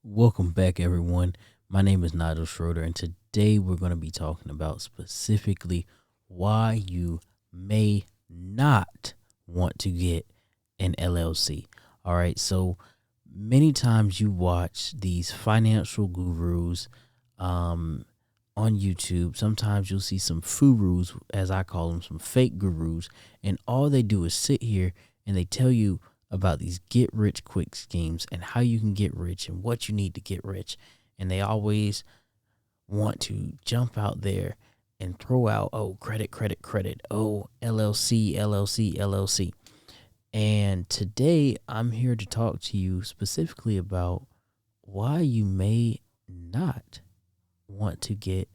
Welcome back, everyone. My name is Nigel MrSchroeter, and today we're going to be talking about specifically why you may not want to get an LLC. All right, so many times you watch these financial gurus on YouTube. Sometimes you'll see some furus, as I call them, some fake gurus, and all they do is sit here and they tell you about these get rich quick schemes and how you can get rich and what you need to get rich. And they always want to jump out there and throw out, oh, credit, credit, credit. Oh, LLC, LLC, LLC. And today I'm here to talk to you specifically about why you may not want to get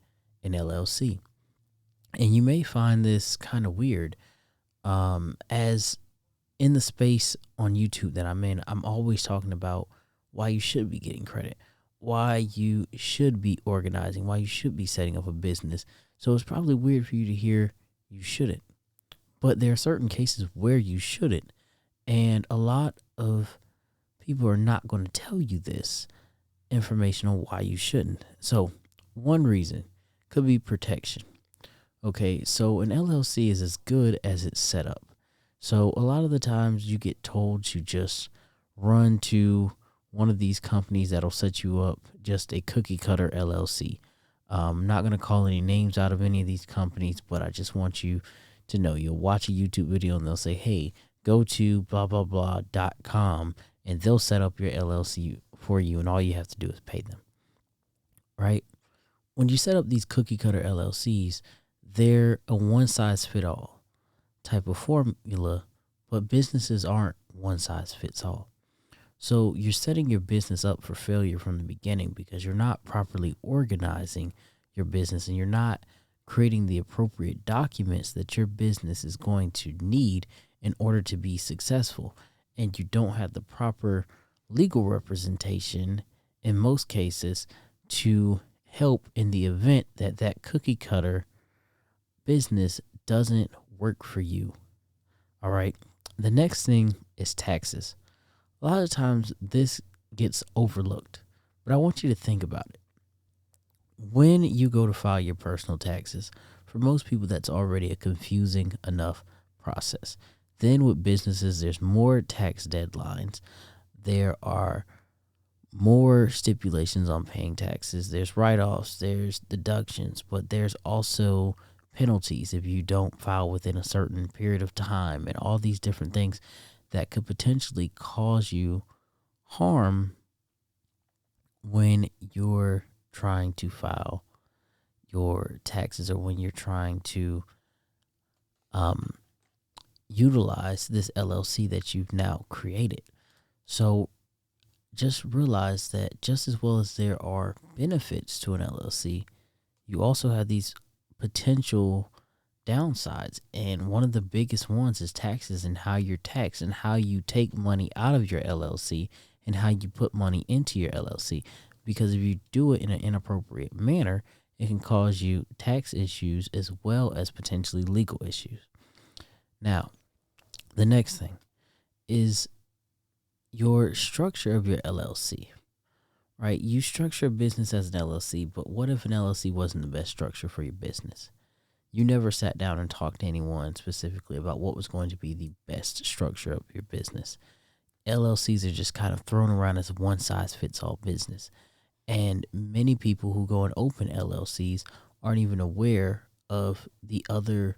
an LLC. And you may find this kind of weird, as in the space on YouTube that I'm in, I'm always talking about why you should be getting credit, why you should be organizing, why you should be setting up a business. So it's probably weird for you to hear you shouldn't. But there are certain cases where you shouldn't. And a lot of people are not going to tell you this information on why you shouldn't. So one reason could be protection. Okay, so an LLC is as good as it's set up. So a lot of the times you get told to just run to one of these companies that'll set you up, just a cookie cutter LLC. I'm not going to call any names out of any of these companies, but I just want you to know you'll watch a YouTube video and they'll say, hey, go to blah, blah, blah.com and they'll set up your LLC for you. And all you have to do is pay them, right? When you set up these cookie cutter LLCs, they're a one size fit all type of formula, but businesses aren't one size fits all. So you're setting your business up for failure from the beginning because you're not properly organizing your business and you're not creating the appropriate documents that your business is going to need in order to be successful. And you don't have the proper legal representation in most cases to help in the event that that cookie cutter business doesn't work for you. All right. The next thing is taxes. A lot of times this gets overlooked, but I want you to think about it. When you go to file your personal taxes, for most people, that's already a confusing enough process. Then with businesses, there's more tax deadlines. There are more stipulations on paying taxes. There's write-offs, there's deductions, but there's also penalties if you don't file within a certain period of time and all these different things that could potentially cause you harm when you're trying to file your taxes or when you're trying to utilize this LLC that you've now created. So just realize that just as well as there are benefits to an LLC, you also have these potential downsides. And one of the biggest ones is taxes and how you're taxed and how you take money out of your LLC and how you put money into your LLC. Because if you do it in an inappropriate manner, it can cause you tax issues as well as potentially legal issues. Now, the next thing is your structure of your LLC, right? You structure a business as an LLC, but what if an LLC wasn't the best structure for your business? You never sat down and talked to anyone specifically about what was going to be the best structure of your business. LLCs are just kind of thrown around as a one size fits all business. And many people who go and open LLCs aren't even aware of the other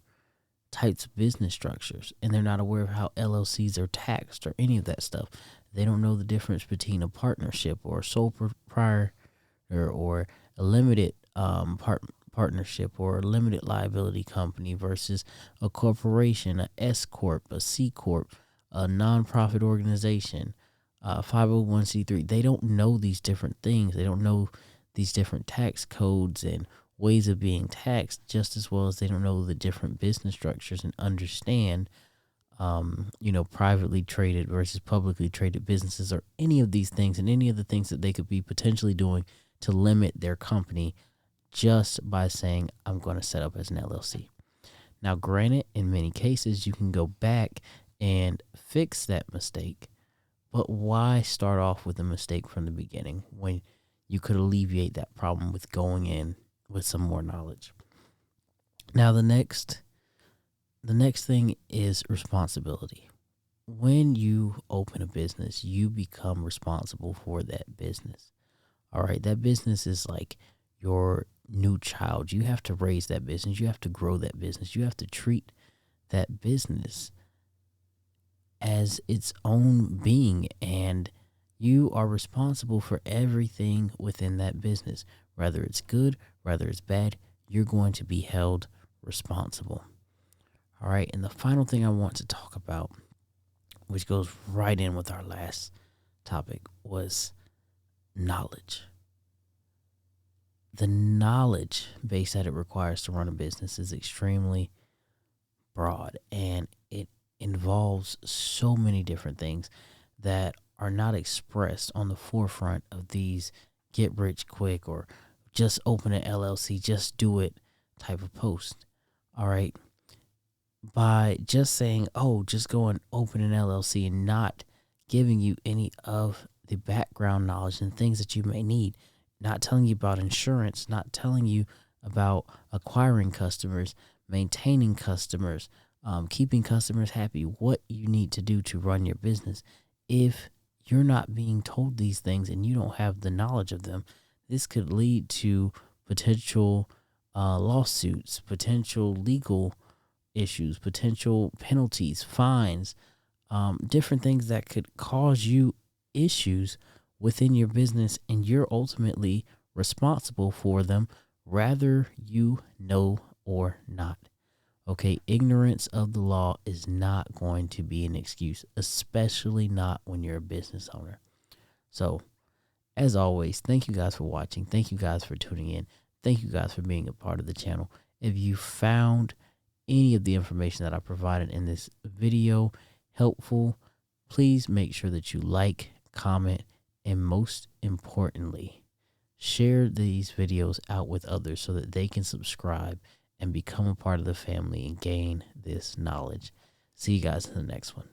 types of business structures, and they're not aware of how LLCs are taxed or any of that stuff. They don't know the difference between a partnership or a sole proprietor or a limited partnership or a limited liability company versus a corporation, a S corp, a C corp, a nonprofit organization, 501c3. They don't know these different things. They don't know these different tax codes and ways of being taxed, just as well as they don't know the different business structures and understand, privately traded versus publicly traded businesses or any of these things and any of the things that they could be potentially doing to limit their company just by saying, I'm going to set up as an LLC. Now, granted, in many cases, you can go back and fix that mistake, But why start off with a mistake from the beginning when you could alleviate that problem with going in with some more knowledge? Now, the next thing is responsibility. When you open a business, you become responsible for that business. All right, that business is like your new child. You have to raise that business. You have to grow that business. You have to treat that business as its own being, and you are responsible for everything within that business. Whether it's good, whether it's bad, you're going to be held responsible. All right, and the final thing I want to talk about, which goes right in with our last topic, was knowledge. The knowledge base that it requires to run a business is extremely broad, and it involves so many different things that are not expressed on the forefront of these get rich quick or just open an LLC, just do it type of post. All right. By just saying, oh, just go and open an LLC and not giving you any of the background knowledge and things that you may need, not telling you about insurance, not telling you about acquiring customers, maintaining customers, keeping customers happy, what you need to do to run your business. If you're not being told these things and you don't have the knowledge of them, this could lead to potential lawsuits, potential legal issues, potential penalties, fines, different things that could cause you issues within your business, and you're ultimately responsible for them, whether you know or not. Okay, ignorance of the law is not going to be an excuse, especially not when you're a business owner. So, as always, thank you guys for watching. Thank you guys for tuning in. Thank you guys for being a part of the channel. If you found any of the information that I provided in this video helpful, please make sure that you like, comment, and most importantly, share these videos out with others so that they can subscribe and become a part of the family and gain this knowledge. See you guys in the next one.